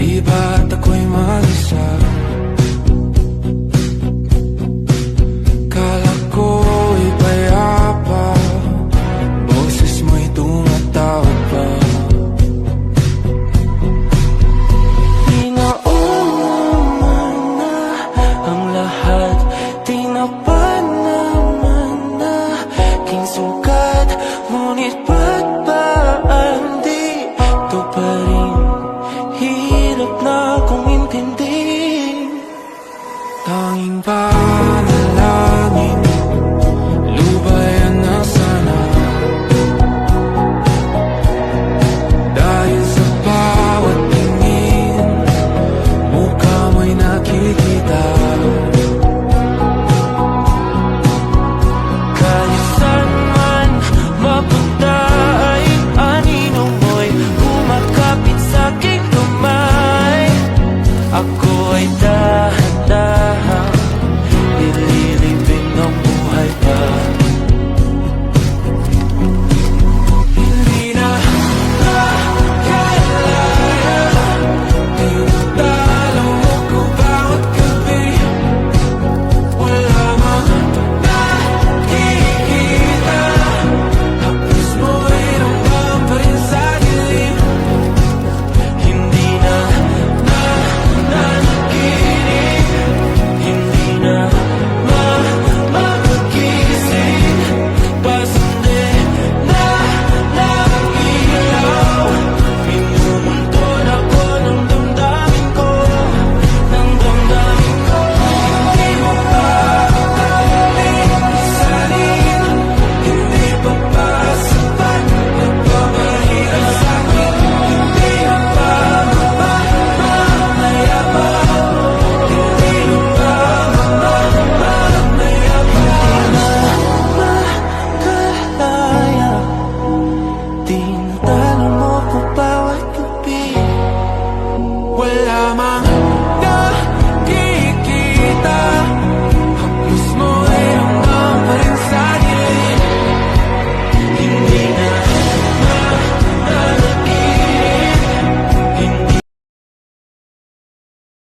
Di ba't ako'y mag-isa? Kala ko'y payapa, boses mo'y tumatawag pa. Di naman na ang lahat, di na pa naman na king sugat. Ngunit ba't ba hindi to pa rin? Hirap na kong intindihin. Tanging panalangin, lubayan na sana. Dahil sa bawat tingin, mukha mo'y nakikita. Kahit saan man mapunta ay anino mo'y kumakapit sa'king kamay. Ako ay dahan-dahan nililibing ng buhay pa. Hindi na makalaya, tinatalo mo ko bawat gabi. Wala mang nakikita, hapos mo'y ramdam pa rin sa dilim. Hindi na nakikinig, hindi na mapagising. Pasande na ilaw, pinumuntun ako ng damdamin ko, ng damdamin ko. Hindi mo pa alisanin, hindi pa ba sapat, nagpapahirap sa'kin. Hindi na ba mamayabang, hindi na ba mamayabang. Makalaya, tinatalo mo ko bawat gabi. Wala mang